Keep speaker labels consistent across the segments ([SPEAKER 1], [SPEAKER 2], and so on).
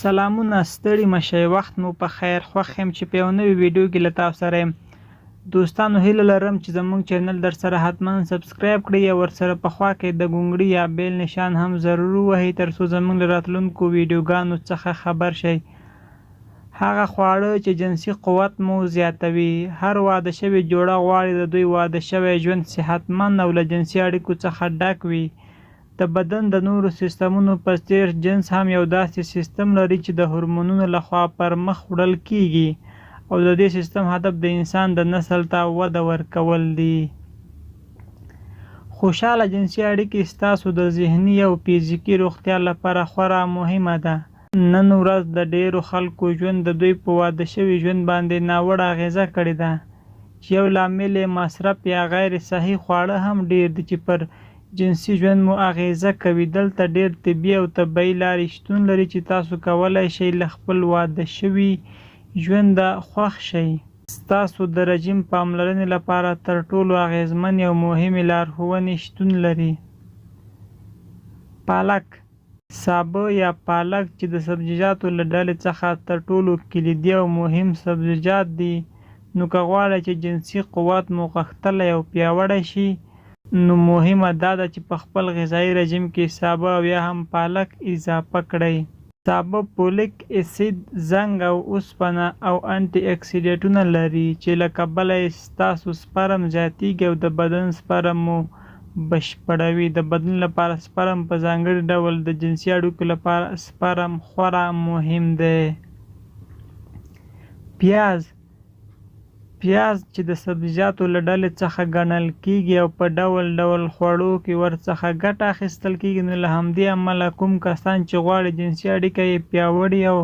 [SPEAKER 1] سلامونه ستړي مشئ وخت مو په خیر خوښ یم چې په یو نوي ویډیو کې له تاسو سره یم. دوستانو هیله لرم چې زموږ چینل در سره حتما سبسکرایب کړئ او ورسره په خوا کې د ګونګړي یا بیل نشان هم ضرور ووهئ ترڅو زموږ له راتلونکو ویډیوګانو څخه خبر شئ. هغه خواړه چې جنسي قوت مو زیاتوي. هر واده شوی جوړه غواړي د دوی واده شوی ژوند صحتمند او له جنسي اړیکو څخه ډک وي. د بدن د نورو سیستمونو په څیر جنس هم یو داسې سیستم لري چې د هورمونونو لخوا پر مخ وړل کیږي او د دې سیستم هدف د انسان د نسل ته وده ورکول دي. خوشحاله جنسي اړیکې ستاسو د ذهني او فزیکي روغتیا لپاره خورا مهمه ده. نن ورځ د ډیرو خلکو ژوند د دوی په واده شوي ژوند باندې ناوړه اغیزه کړې ده چې یو لامل یې مصرف یا غیر صحي خواړه هم ډیر دي چې پر جنسي ژوند مو اغیزه کوي. دلته ډیر طبي او طبیعي لارې شتون لري چې تاسو کولی شئ له خپل واده شوي ژونده خوښ شئ. ستاسو د رژیم پاملرنې لپاره تر ټولو اغیزمنې او مهمې لارښوونې شتون لري. پالک سابه یا پالک چې د سبزیجاتو له ډلې څخه تر ټولو کلیدي او مهم سبزیجات دي، نو که غواړئ چې جنسي قوت مو غښتلی او پیاوړی شي نو مهمه دا ده چې په خپل غذایي رژیم کې سابه او یا هم پالک اضافه کړئ. سابه فولیک اسید، زنګ او اوسپنه او انټي اکسیډنټونه لري چې له کبله یې ستاسو سپرم زیاتیږي او د بدن سپرم مو بشپړوي. د بدن لپاره سپرم په ځانګړي ډول د جنسي اړیکو لپاره سپرم خورا مهم دی. پیاز چې د سبزیجاتو له ډلې څخه ګڼل کیږي او په ډول ډول خوړو کې ورڅخه ګټه اخیستل کیږي، نو له همدې امله کوم کسان چې غواړي جنسي اړیکه یې پیاوړې او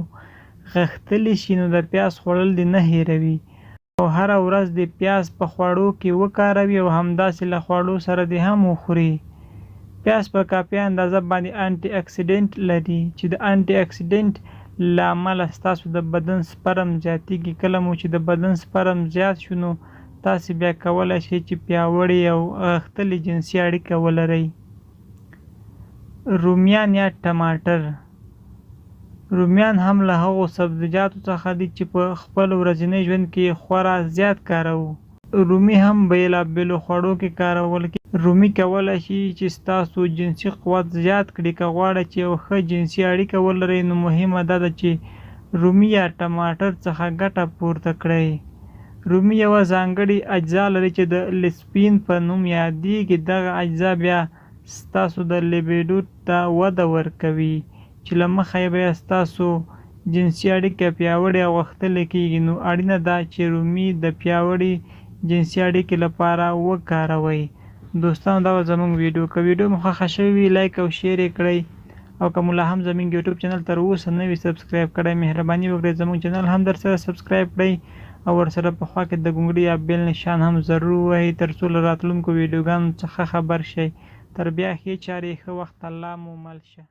[SPEAKER 1] غښتلې شي نو د پیاز خوړل دې نه هیروي او هره ورځ د پیاز په خوړو کې وکاروي او همداسې له خوړو سره دې هم وخوري. پیاز په کافي اندازه باندې انټي اکسیډنټ لري چې د انټي اکسیډنټ له امله ستاسو د بدن سپرم زیاتیږي. کله مو چې د بدن سپرم زیات شو نو تاسې بیا کولی شئ چې پیاوړې او غښتلې جنسي اړیکه ولرئ. رومیان یا ټماټر. رومیان هم له هغو سبزیجاتو څخه دي چې په خپل ورځني ژوند کې خورا زیات کاروو. رومي هم بیلابیلو خوړو کې کارول کېږي. رومي کولی شي چې ستاسو جنسي قوت زیات کړي. که غواړئ چې یو ښه جنسي اړیکه ولرئ نو مهمه دا ده چې رومي یا ټماټر څخه ګټه پورته کړئ. رومي یوه ځانګړې اجزا لري چې د لیسپین په نوم یادیږي. دغه اجزا بیا ستاسو د لیبیډو ته وده ورکوي چې له مخه یې بیا ستاسو جنسي اړیکه پیاوړې او غښتلې کیږي. نو اړینه ده چې رومي د پیاوړې جنسي اړیکې لپاره وکاروئ. دوستانو دا به زموږ ویډیو که ویډیو مو خوښه شوې وي لایک او شیر یې کړئ او که مو لا هم زموږ یوټیوب چینل تر اوسه نه وي سبسکرایب کړی مهرباني وکړئ زموږ چینل هم در سره سبسکرایب کړئ او ورسره په خوا کې د ګونګړي یا بیل نشان هم ضرور ووهئ ترڅو له راتلونکو ویډیوګانو څخه خبر شئ. تر بیا ښې چارې ښه وخت الله مو مل شه.